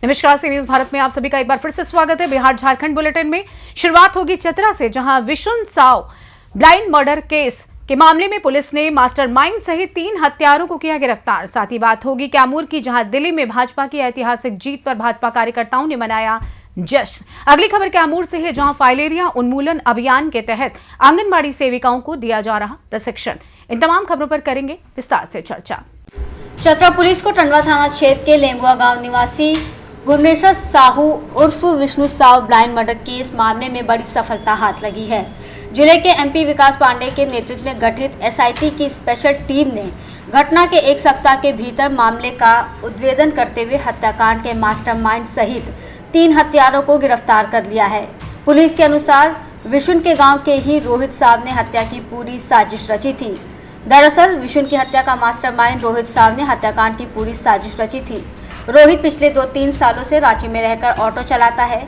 नमस्कार, सी न्यूज भारत में आप सभी का एक बार फिर से स्वागत है। बिहार झारखंड बुलेटिन में शुरुआत होगी चतरा से, जहां Vishun Sao blind murder case के मामले में पुलिस ने मास्टरमाइंड सहित 3 हत्यारों को किया गिरफ्तार। साथ ही बात होगी कैमूर की, जहां दिल्ली में भाजपा की ऐतिहासिक जीत पर भाजपा कार्यकर्ताओं ने मनाया जश्न। अगली खबर कैमूर से है, जहां फाइलेरिया उन्मूलन अभियान के तहत आंगनबाड़ी सेविकाओं को दिया जा रहा प्रशिक्षण। इन तमाम खबरों पर करेंगे विस्तार से चर्चा। चतरा पुलिस को टंडवा थाना क्षेत्र के लेंगुआ गांव निवासी भुवनेश्वर साहू उर्फ Vishnu Sao blind murder case मामले में बड़ी सफलता हाथ लगी है। जिले के एमपी विकास पांडे के नेतृत्व में गठित एसआईटी की स्पेशल टीम ने घटना के 1 सप्ताह के भीतर मामले का उद्भेदन करते हुए हत्याकांड के मास्टरमाइंड सहित 3 हत्यारों को गिरफ्तार कर लिया है। पुलिस के अनुसार विशुन के गाँव के ही रोहित साव ने हत्या की पूरी साजिश रची थी। दरअसल विशुन की हत्या का मास्टरमाइंड रोहित साव ने हत्याकांड की पूरी साजिश रची थी। रोहित पिछले 2-3 सालों से रांची में रहकर ऑटो चलाता है।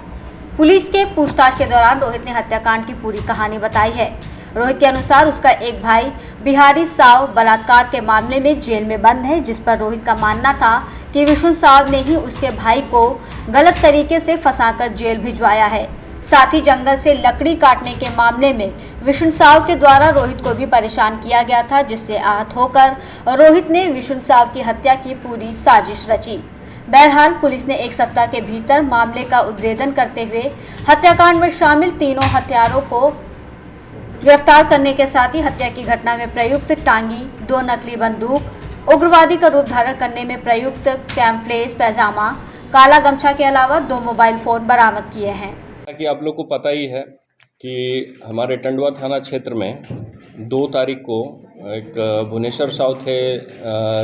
पुलिस के पूछताछ के दौरान रोहित ने हत्याकांड की पूरी कहानी बताई है। रोहित के अनुसार उसका एक भाई बिहारी साव बलात्कार के मामले में जेल में बंद है, जिस पर रोहित का मानना था कि विष्णु साव ने ही उसके भाई को गलत तरीके से फंसाकर जेल भिजवाया है। साथ ही जंगल से लकड़ी काटने के मामले में विष्णु साव के द्वारा रोहित को भी परेशान किया गया था, जिससे आहत होकर रोहित ने विष्णु साव की हत्या की पूरी साजिश रची। बहरहाल पुलिस ने 1 सप्ताह के भीतर मामले का उद्भेदन करते हुए हत्याकांड में शामिल तीनों हत्यारों को गिरफ्तार करने के साथ ही हत्या की घटना में प्रयुक्त टांगी, 2 नकली बंदूक, उग्रवादी का रूप धारण करने में प्रयुक्त कैमफ्लेज पैजामा, काला गमछा के अलावा 2 मोबाइल फोन बरामद किए हैं। कि आप लोग को पता ही है कि हमारे टंडवा थाना क्षेत्र में 2 तारीख को एक भुवनेश्वर साव थे,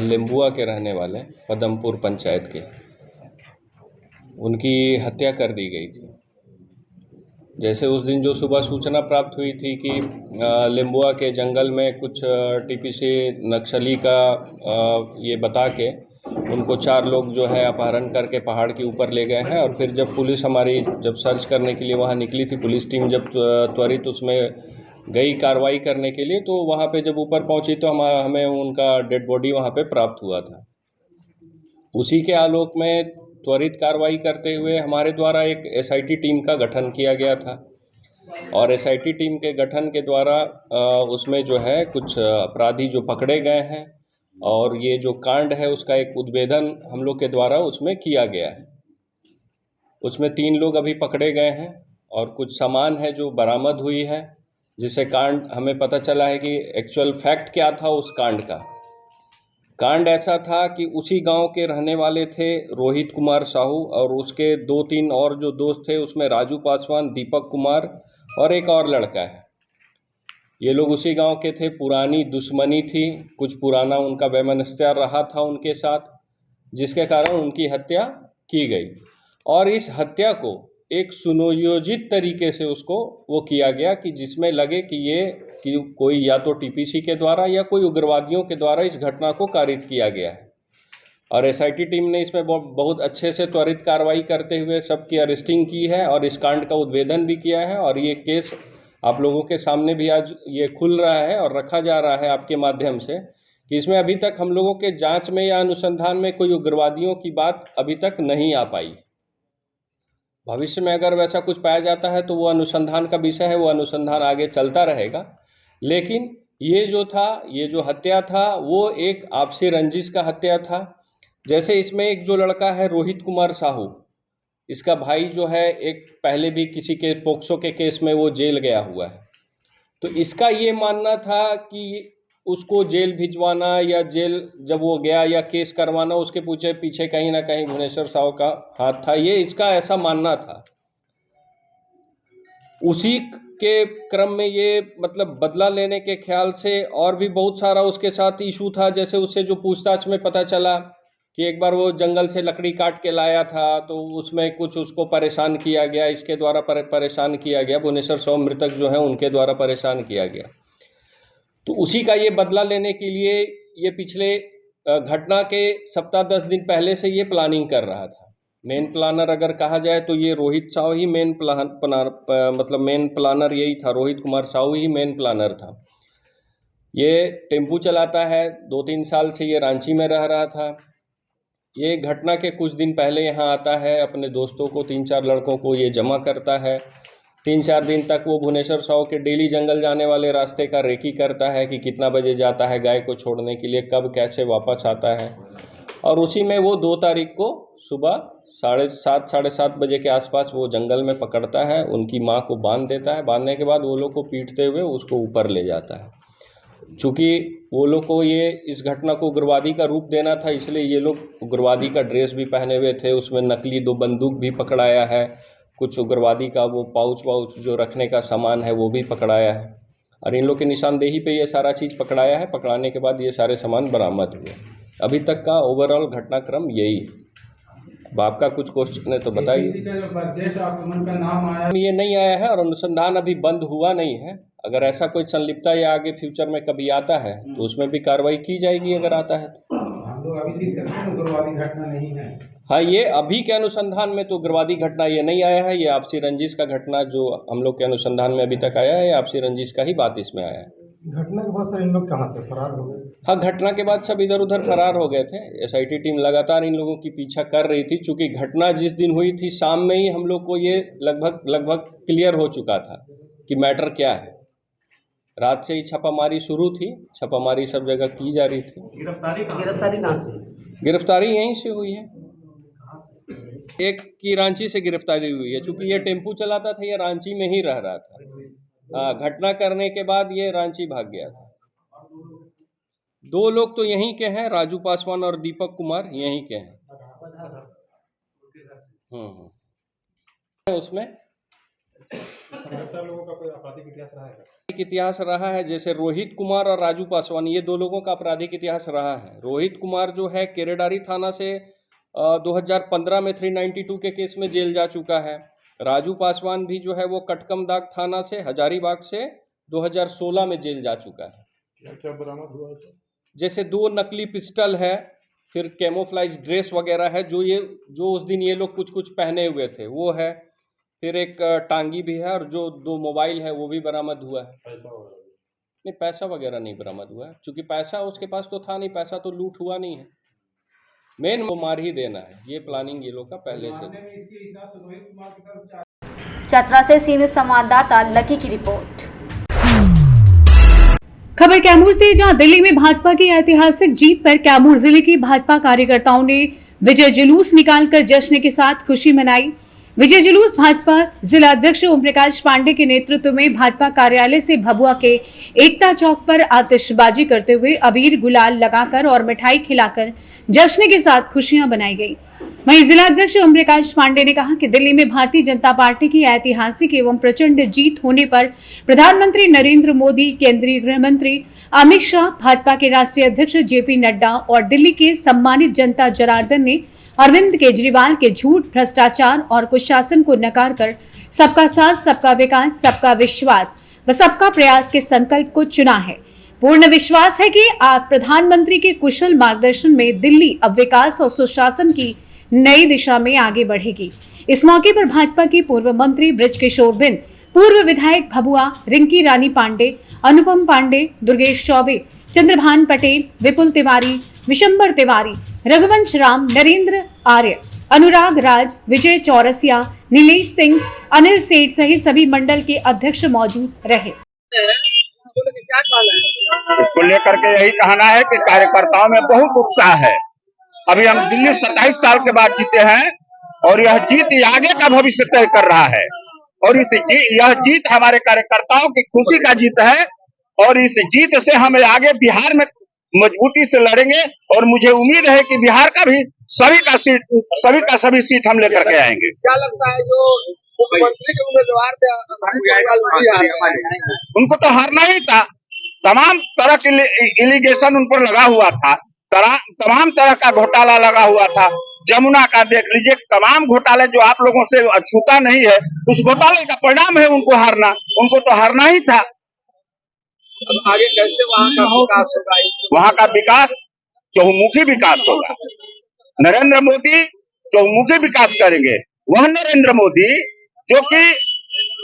लेम्बुआ के रहने वाले, पदमपुर पंचायत के, उनकी हत्या कर दी गई थी। जैसे उस दिन जो सुबह सूचना प्राप्त हुई थी कि लेम्बुआ के जंगल में कुछ टीपीसी नक्सली का ये बता के उनको 4 लोग जो है अपहरण करके पहाड़ के ऊपर ले गए हैं। और फिर जब पुलिस हमारी जब सर्च करने के लिए वहाँ निकली थी, पुलिस टीम जब त्वरित उसमें गई कार्रवाई करने के लिए, तो वहाँ पे जब ऊपर पहुँची तो हमें उनका डेड बॉडी वहाँ पे प्राप्त हुआ था। उसी के आलोक में त्वरित कार्रवाई करते हुए हमारे द्वारा एक एसआईटी टीम का गठन किया गया था। और एसआईटी टीम के गठन के द्वारा उसमें जो है कुछ अपराधी जो पकड़े गए हैं, और ये जो कांड है उसका एक उद्भेदन हम लोग के द्वारा उसमें किया गया है। उसमें 3 लोग अभी पकड़े गए हैं और कुछ सामान है जो बरामद हुई है, जिससे कांड हमें पता चला है कि एक्चुअल फैक्ट क्या था उस कांड का। कांड ऐसा था कि उसी गांव के रहने वाले थे रोहित कुमार साहू, और उसके 2-3 और जो दोस्त थे, उसमें राजू पासवान, दीपक कुमार और एक और लड़का है। ये लोग उसी गांव के थे। पुरानी दुश्मनी थी, कुछ पुराना उनका वैमनस्य रहा था उनके साथ, जिसके कारण उनकी हत्या की गई। और इस हत्या को एक सुनियोजित तरीके से उसको वो किया गया कि जिसमें लगे कि कोई या तो टीपीसी के द्वारा या कोई उग्रवादियों के द्वारा इस घटना को कारित किया गया है। और एसआईटी टीम ने इसमें बहुत अच्छे से त्वरित कार्रवाई करते हुए सबकी अरेस्टिंग की है और इस कांड का उद्भेदन भी किया है। और ये केस आप लोगों के सामने भी आज ये खुल रहा है और रखा जा रहा है आपके माध्यम से, कि इसमें अभी तक हम लोगों के जांच में या अनुसंधान में कोई उग्रवादियों की बात अभी तक नहीं आ पाई। भविष्य में अगर वैसा कुछ पाया जाता है तो वो अनुसंधान का विषय है, वो अनुसंधान आगे चलता रहेगा। लेकिन ये जो हत्या था वो एक आपसी रंजिश का हत्या था। जैसे इसमें एक जो लड़का है रोहित कुमार साहू, इसका भाई जो है एक पहले भी किसी के पोक्सो के केस में वो जेल गया हुआ है। तो इसका ये मानना था कि उसको जेल भिजवाना या जेल जब वो गया या केस करवाना, उसके पीछे कहीं ना कहीं भुवनेश्वर साहू का हाथ था, ये इसका ऐसा मानना था। उसी के क्रम में ये मतलब बदला लेने के ख्याल से और भी बहुत सारा उसके साथ इशू था। जैसे उससे जो पूछताछ में पता चला कि एक बार वो जंगल से लकड़ी काट के लाया था, तो उसमें कुछ उसको परेशान किया गया, इसके द्वारा परेशान किया गया, भुवनेश्वर साहू मृतक जो है उनके द्वारा परेशान किया गया। तो उसी का ये बदला लेने के लिए ये पिछले घटना के सप्ताह 10 दिन पहले से ये प्लानिंग कर रहा था। मेन प्लानर अगर कहा जाए तो ये रोहित साहू ही मेन प्लानर यही था, रोहित कुमार साहू ही मेन प्लानर था। ये टेम्पू चलाता है, 2-3 साल से ये रांची में रह रहा था। ये घटना के कुछ दिन पहले यहाँ आता है, अपने दोस्तों को 3-4 लड़कों को ये जमा करता है। 3-4 दिन तक वो भुवनेश्वर साहू के डेली जंगल जाने वाले रास्ते का रेकी करता है कि कितना बजे जाता है गाय को छोड़ने के लिए, कब कैसे वापस आता है। और उसी में वो 2 तारीख को सुबह 7:30 साढ़े 7 बजे के आसपास वो जंगल में पकड़ता है, उनकी माँ को बांध देता है। बांधने के बाद वो लोग को पीटते हुए उसको ऊपर ले जाता है। चूँकि वो लोग को ये इस घटना को उग्रवादी का रूप देना था, इसलिए ये लोग उग्रवादी का ड्रेस भी पहने हुए थे। उसमें नकली 2 बंदूक भी पकड़ाया है, कुछ उग्रवादी का वो पाउच जो रखने का सामान है वो भी पकड़ाया है। और इन लोग की निशानदेही पे ये सारा चीज़ पकड़ाया है। पकड़ाने के बाद ये सारे सामान बरामद हुए। अभी तक का ओवरऑल घटनाक्रम यही है। अब आपका कुछ क्वेश्चन है तो बताइए। ये नहीं आया है और अनुसंधान अभी बंद हुआ नहीं है। अगर ऐसा कोई संलिप्तता या आगे फ्यूचर में कभी आता है तो उसमें भी कार्रवाई की जाएगी अगर आता है तो। हम लोग अभी देख सकते हैं उग्रवादी घटना नहीं है। हाँ, ये अभी के अनुसंधान में तो उग्रवादी घटना ये नहीं आया है। ये आपसी रंजिश का घटना जो हम लोग के अनुसंधान में अभी तक आया है, आपसी रंजिश का ही बात इसमें आया है। घटना के बाद सर इन लोग कहाँ थे, फरार हो गए? हाँ, घटना के बाद सब इधर उधर फरार हो गए थे। एसआईटी टीम लगातार इन लोगों की पीछा कर रही थी। चूँकि घटना जिस दिन हुई थी शाम में ही हम लोग को ये लगभग क्लियर हो चुका था कि मैटर क्या है। रात से ही छापामारी शुरू थी, छापामारी सब जगह की जा रही थी। गिरफ्तारी कहाँ से? गिरफ्तारी यहीं से हुई है। एक की रांची से गिरफ्तारी हुई है। चूँकि ये टेम्पू चलाता था, ये रांची में ही रह रहा था। हाँ, घटना करने के बाद ये रांची भाग गया था। 2 लोग तो यहीं के हैं, राजू पासवान और दीपक कुमार यहीं के हैं। उसमें लोगों का कोई आपराधिक इतिहास रहा है? इतिहास रहा है, जैसे रोहित कुमार और राजू पासवान, ये 2 लोगों का आपराधिक इतिहास रहा है। रोहित कुमार जो है केरेडारी थाना से 2015 में 392 के केस में जेल जा चुका है। राजू पासवान भी जो है वो कटकमदाग थाना से, हजारीबाग से 2016 में जेल जा चुका है। क्या बरामद हुआ है? जैसे 2 नकली पिस्टल है, फिर कैमोफ्लाइज ड्रेस वगैरह है जो उस दिन ये लोग कुछ पहने हुए थे वो है। फिर एक टांगी भी है और जो 2 मोबाइल है वो भी बरामद हुआ है। नहीं, पैसा वगैरह नहीं बरामद हुआ है, क्योंकि पैसा उसके पास तो था नहीं, पैसा तो लूट हुआ नहीं है। मेन वो मार ही देना है, ये प्लानिंग ये लोग का पहले से था। चतरा से सी न्यूज संवाददाता लकी की रिपोर्ट। खबर कैमूर से, जहां दिल्ली में भाजपा की ऐतिहासिक जीत पर कैमूर जिले की भाजपा कार्यकर्ताओं ने विजय जुलूस निकालकर जश्न के साथ खुशी मनाई। विजय जुलूस भाजपा जिला अध्यक्ष ओम प्रकाश पांडे के नेतृत्व में भाजपा कार्यालय से भभुआ के एकता चौक पर आतिशबाजी करते हुए अबीर गुलाल लगाकर और मिठाई खिलाकर जश्न के साथ खुशियां बनाई गई। वहीं जिला अध्यक्ष ओम प्रकाश पांडे ने कहा कि दिल्ली में भारतीय जनता पार्टी की ऐतिहासिक एवं प्रचंड जीत होने पर प्रधानमंत्री नरेंद्र मोदी, केंद्रीय गृह मंत्री अमित शाह, भाजपा के राष्ट्रीय अध्यक्ष जेपी नड्डा और दिल्ली के सम्मानित जनता जनार्दन ने अरविंद केजरीवाल के झूठ, भ्रष्टाचार और कुशासन को नकार कर सबका साथ, सबका विकास, सबका विश्वास व सबका प्रयास के संकल्प को चुना है। पूर्ण विश्वास है कि आप प्रधानमंत्री के कुशल मार्गदर्शन में दिल्ली अब विकास और सुशासन की नई दिशा में आगे बढ़ेगी। इस मौके पर भाजपा की पूर्व मंत्री बृजकिशोर बिंद, पूर्व विधायक भभुआ रिंकी रानी पांडे, अनुपम पांडे, दुर्गेश चौबे, चंद्रभान पटेल, विपुल तिवारी, विशंबर तिवारी, रघुवंश राम, नरेंद्र आर्य, अनुराग राज, विजय चौरसिया, नीलेश सिंह, अनिल सेठ सहित सभी मंडल के अध्यक्ष मौजूद रहे। इसको लेकर के यही कहना है कि कार्यकर्ताओं में बहुत उत्साह है। अभी हम दिल्ली 27 साल के बाद जीते हैं और यह जीत आगे का भविष्य तय कर रहा है। और यह जीत हमारे कार्यकर्ताओं की खुशी का जीत है और इस जीत से हम आगे बिहार में मजबूती से लड़ेंगे और मुझे उम्मीद है कि बिहार का भी सभी सीट हम लेकर के आएंगे। क्या लगता है जो मुख्यमंत्री के उम्मीदवार थे उनको तो हारना ही था। तमाम तरह के एलिगेशन उन पर लगा हुआ था, तमाम तरह का घोटाला लगा हुआ था। जमुना का देख लीजिए, तमाम घोटाले जो आप लोगों से अछूता नहीं है, उस घोटाले का परिणाम है उनको हारना। उनको तो हारना ही था। अब आगे कैसे वहाँ का विकास होगा? वहाँ का विकास चहुमुखी विकास होगा। नरेंद्र मोदी चहुमुखी विकास करेंगे। वह नरेंद्र मोदी जो कि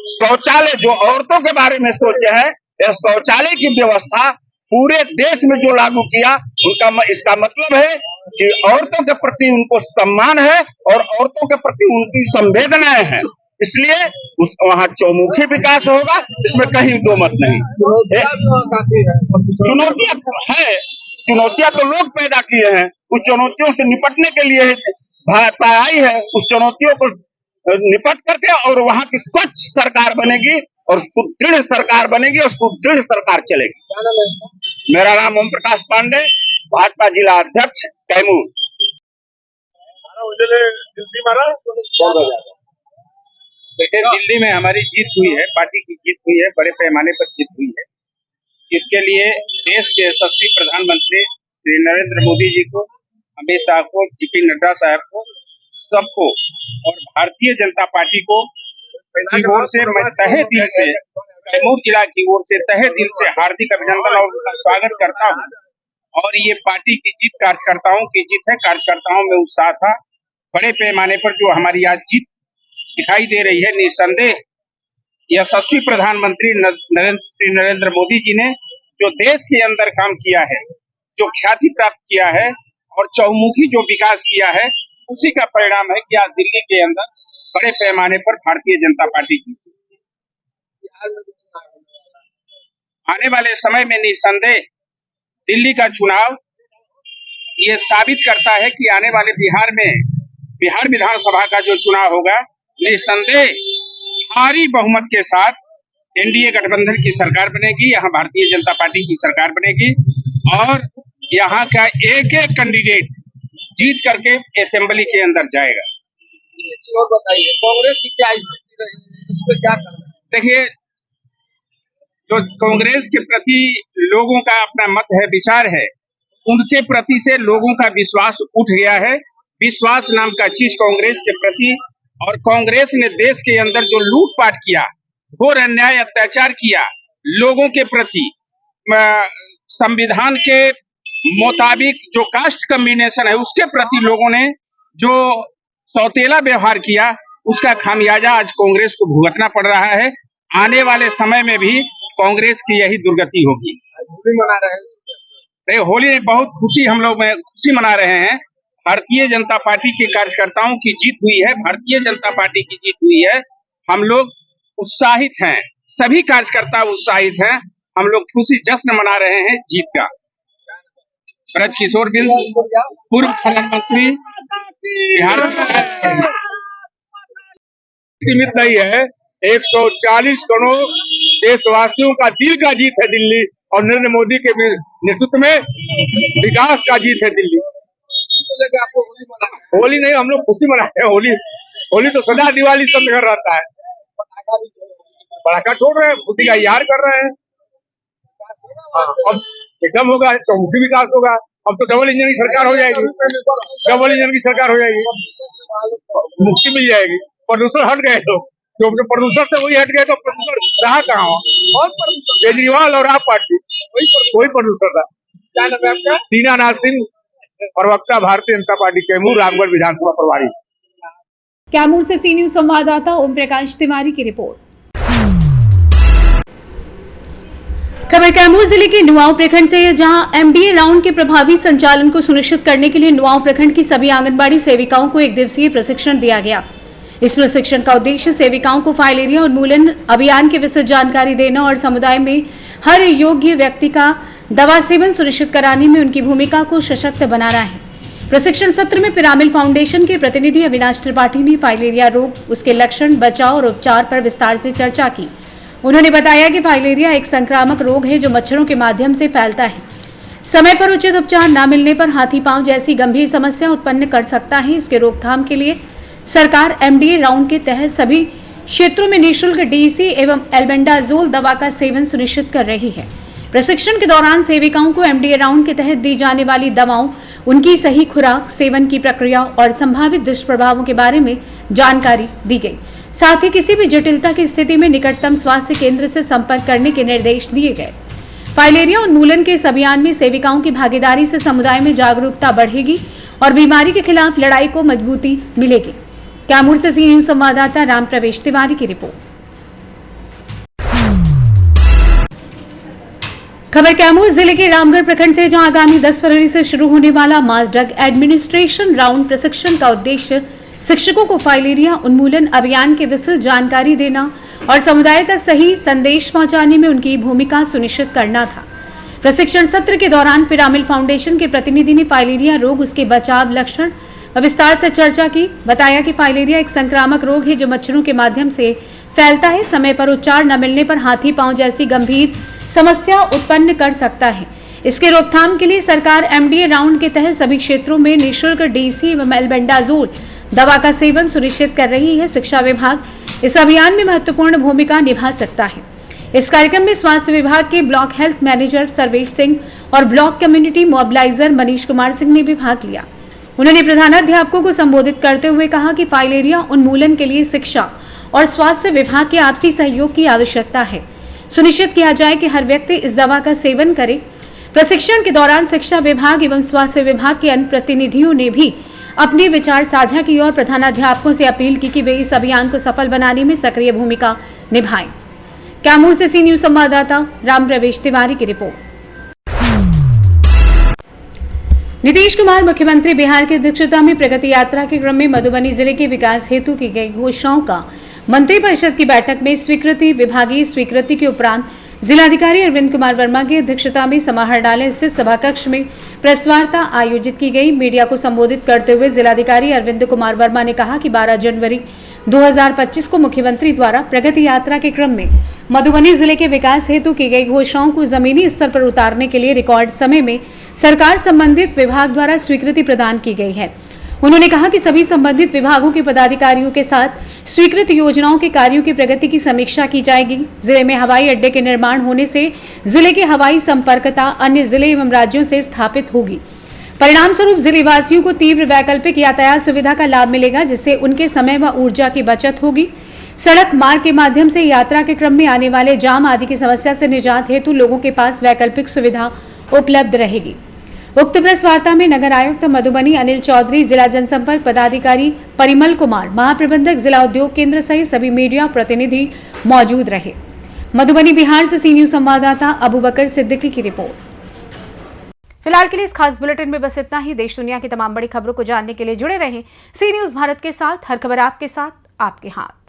शौचालय, जो औरतों के बारे में सोचे हैं, यह शौचालय की व्यवस्था पूरे देश में जो लागू किया, इसका मतलब है कि औरतों के प्रति उनको सम्मान है और औरतों के प्रति उनकी संवेदनाएं हैं, इसलिए वहाँ चौमुखी विकास होगा, इसमें कहीं दो मत नहीं। चुनौतियां तो लोग पैदा किए हैं, उस चुनौतियों से निपटने के लिए भाजपा आई है। उस चुनौतियों को निपट करके और वहाँ की स्वच्छ सरकार बनेगी और सुदृढ़ सरकार बनेगी और सुदृढ़ सरकार चलेगी। मेरा नाम ओम प्रकाश पांडे, भाजपा जिला अध्यक्ष कैमूर। बेटे, दिल्ली में हमारी जीत हुई है, पार्टी की जीत हुई है, बड़े पैमाने पर जीत हुई है। इसके लिए देश के यशस्वी प्रधानमंत्री श्री नरेंद्र मोदी जी को, अमित शाह को, जेपी नड्डा साहब को, सबको और भारतीय जनता पार्टी को की ओर से मैं तहे दिल से, कैमूर जिला की ओर से तहे दिल से हार्दिक अभिनंदन और उनका स्वागत करता हूँ। और ये पार्टी की जीत कार्यकर्ताओं की जीत है। कार्यकर्ताओं में उत्साह था। बड़े पैमाने पर जो हमारी आज जीत दिखाई दे रही है, निसंदेह यशस्वी प्रधानमंत्री श्री नरेंद्र मोदी जी ने जो देश के अंदर काम किया है, जो ख्याति प्राप्त किया है और चौमुखी जो विकास किया है, उसी का परिणाम है कि आज दिल्ली के अंदर बड़े पैमाने पर भारतीय जनता पार्टी की आने वाले समय में निसंदेह दिल्ली का चुनाव ये साबित करता है कि आने वाले बिहार विधानसभा का जो चुनाव होगा, निसंदेह भारी बहुमत के साथ एनडीए गठबंधन की सरकार बनेगी। यहाँ भारतीय जनता पार्टी की सरकार बनेगी और यहाँ का एक एक कैंडिडेट जीत करके असेंबली के अंदर जाएगा। और बताइए, कांग्रेस की क्या स्थिति रही, इस पर क्या करना? देखिए, जो कांग्रेस के प्रति लोगों का अपना मत है, विचार है, उनके प्रति से लोगों का विश्वास उठ गया है। विश्वास नाम का चीज कांग्रेस के प्रति, और कांग्रेस ने देश के अंदर जो लूटपाट किया, घोर अन्याय अत्याचार किया लोगों के प्रति, संविधान के मुताबिक जो कास्ट कम्बिनेशन है उसके प्रति लोगों ने जो सौतेला व्यवहार किया, उसका खामियाजा आज कांग्रेस को भुगतना पड़ रहा है। आने वाले समय में भी कांग्रेस की यही दुर्गति होगी। होली मना रहे हैं, होली बहुत खुशी, हम लोग खुशी मना रहे हैं। भारतीय जनता पार्टी के कार्यकर्ताओं की जीत हुई है, भारतीय जनता पार्टी की जीत हुई है। हम लोग उत्साहित हैं, सभी कार्यकर्ता उत्साहित हैं। हम लोग खुशी जश्न मना रहे हैं जीत का। ब्रज किशोर बिंद, पूर्व प्रधानमंत्री, बिहार सीमित नहीं है। 140 करोड़ देशवासियों का दिल का जीत है दिल्ली, और नरेंद्र मोदी के नेतृत्व में विकास का जीत है दिल्ली। होली नहीं, हम लोग खुशी मनाते हैं। होली तो सदा दिवाली सब घर रहता है। पटाखा छोड़ रहे हैं, खुशी का इजहार कर रहे हैं। अब एकदम होगा, चौमुखी विकास होगा। अब तो डबल इंजन की सरकार हो जाएगी, डबल इंजन की सरकार हो जाएगी, मुक्ति मिल जाएगी। प्रदूषण हट गए तो प्रदूषण से वही हट गए तो प्रदूषण रहा कहाँ? केजरीवाल और आप पार्टी कोई प्रदूषण रहा। क्या नाम है आपका? दीनानाथ सिंह, प्रवक्ता भारतीय जनता पार्टी कैमूर रामगढ़ विधानसभा प्रभारी। कैमूर से सी न्यूज संवाददाता ओम प्रकाश तिवारी की रिपोर्ट। खबर कैमूर जिले के नुआव प्रखंड से है, जहां एमडीए राउंड के प्रभावी संचालन को सुनिश्चित करने के लिए नुआव प्रखंड की सभी आंगनबाड़ी सेविकाओं को 1 दिवसीय प्रशिक्षण दिया गया। इस प्रशिक्षण का उद्देश्य सेविकाओं को फाइलेरिया उन्मूलन अभियान की विस्तृत जानकारी देना और समुदाय में हर योग्य व्यक्ति का दवा सेवन सुनिश्चित कराने में उनकी भूमिका को सशक्त बनाना है। प्रशिक्षण सत्र में पिरामिल फाउंडेशन के प्रतिनिधि अविनाश त्रिपाठी ने फाइलेरिया रोग, उसके लक्षण, बचाव और उपचार पर विस्तार से चर्चा की। उन्होंने बताया कि फाइलेरिया एक संक्रामक रोग है जो मच्छरों के माध्यम से फैलता है। समय पर उचित उपचार न मिलने पर हाथी पांव जैसी गंभीर समस्या उत्पन्न कर सकता है। इसके रोकथाम के लिए सरकार एमडीए राउंड के तहत सभी क्षेत्रों में निःशुल्क डीसी एवं एल्बेंडाजोल दवा का सेवन सुनिश्चित कर रही है। प्रशिक्षण के दौरान सेविकाओं को एमडीए राउंड के तहत दी जाने वाली दवाओं, उनकी सही खुराक, सेवन की प्रक्रिया और संभावित दुष्प्रभावों के बारे में जानकारी दी गई। साथ ही किसी भी जटिलता की स्थिति में निकटतम स्वास्थ्य केंद्र से संपर्क करने के निर्देश दिए गए। फाइलेरिया उन्मूलन के इस अभियान में सेविकाओं की भागीदारी से समुदाय में जागरूकता बढ़ेगी और बीमारी के खिलाफ लड़ाई को मजबूती मिलेगी। कैमूर से सी न्यूज संवाददाता राम प्रवेश तिवारी की रिपोर्ट। खबर कैमूर जिले के रामगढ़ प्रखंड से, जहां आगामी 10 फरवरी से शुरू होने वाला मास ड्रग एडमिनिस्ट्रेशन राउंड प्रशिक्षण का उद्देश्य शिक्षकों को फाइलेरिया उन्मूलन अभियान की विस्तृत जानकारी देना और समुदाय तक सही संदेश पहुंचाने में उनकी भूमिका सुनिश्चित करना था। प्रशिक्षण सत्र के दौरान पिरामिल फाउंडेशन के प्रतिनिधि ने फाइलेरिया रोग, उसके बचाव, लक्षण व विस्तार से चर्चा की। बताया कि फाइलेरिया एक संक्रामक रोग है जो मच्छरों के माध्यम से फैलता है। समय पर उपचार न मिलने पर हाथी पांव जैसी गंभीर समस्या उत्पन्न कर सकता है। इसके रोकथाम के लिए सरकार एमडीए राउंड के तहत सभी क्षेत्रों में निःशुल्क डीसी व मेल्बेंडाजोल दवा का सेवन सुनिश्चित कर रही है। शिक्षा विभाग इस अभियान में महत्वपूर्ण भूमिका निभा सकता है। इस कार्यक्रम में स्वास्थ्य विभाग के block health manager Sarvesh Singh और block community mobiliser Manish Kumar Singh ने भी भाग लिया। उन्होंने प्रधानाध्यापकों को संबोधित करते हुए कहा कि फाइलेरिया उन्मूलन के लिए शिक्षा और स्वास्थ्य विभाग के आपसी सहयोग की आवश्यकता है। सुनिश्चित किया जाए कि हर व्यक्ति इस दवा का सेवन करे। प्रशिक्षण के दौरान शिक्षा विभाग एवं स्वास्थ्य विभाग के अन्य प्रतिनिधियों ने भी अपने विचार साझा किए और प्रधानाध्यापकों से अपील की कि वे इस अभियान को सफल बनाने में सक्रिय भूमिका निभाएं। कैमूर से सी न्यूज संवाददाता राम प्रवेश तिवारी की रिपोर्ट। नीतीश कुमार मुख्यमंत्री बिहार की अध्यक्षता में प्रगति यात्रा के क्रम में मधुबनी जिले के विकास हेतु की गई घोषणाओं का मंत्रिपरिषद की बैठक में स्वीकृति, विभागीय स्वीकृति के उपरांत जिलाधिकारी अरविंद कुमार वर्मा की अध्यक्षता में समाहरणालय स्थित सभा कक्ष में प्रेस वार्ता आयोजित की गई। मीडिया को संबोधित करते हुए जिलाधिकारी अरविंद कुमार वर्मा ने कहा कि 12 जनवरी 2025 को मुख्यमंत्री द्वारा प्रगति यात्रा के क्रम में मधुबनी जिले के विकास हेतु की गई घोषणाओं को जमीनी स्तर पर उतारने के लिए रिकॉर्ड समय में सरकार संबंधित विभाग द्वारा स्वीकृति प्रदान की गई है। उन्होंने कहा कि सभी संबंधित विभागों के पदाधिकारियों के साथ स्वीकृत योजनाओं के कार्यों की प्रगति की समीक्षा की जाएगी। जिले में हवाई अड्डे के निर्माण होने से जिले की हवाई संपर्कता अन्य जिले एवं राज्यों से स्थापित होगी। परिणाम स्वरूप जिले वासियों को तीव्र वैकल्पिक यातायात सुविधा का लाभ मिलेगा, जिससे उनके समय व ऊर्जा की बचत होगी। सड़क मार्ग के माध्यम से यात्रा के क्रम में आने वाले जाम आदि की समस्या से निजात हेतु लोगों के पास वैकल्पिक सुविधा उपलब्ध रहेगी। उक्त प्रेस वार्ता में नगर आयुक्त मधुबनी अनिल चौधरी, जिला जनसंपर्क पदाधिकारी परिमल कुमार, महाप्रबंधक जिला उद्योग केंद्र सहित सभी मीडिया प्रतिनिधि मौजूद रहे। मधुबनी बिहार से सी न्यूज संवाददाता अबू बकर सिद्दीकी की रिपोर्ट। फिलहाल के लिए इस खास बुलेटिन में बस इतना ही। देश दुनिया की तमाम बड़ी खबरों को जानने के लिए जुड़े रहें सी न्यूज भारत के साथ। हर खबर आपके साथ, आपके हाथ।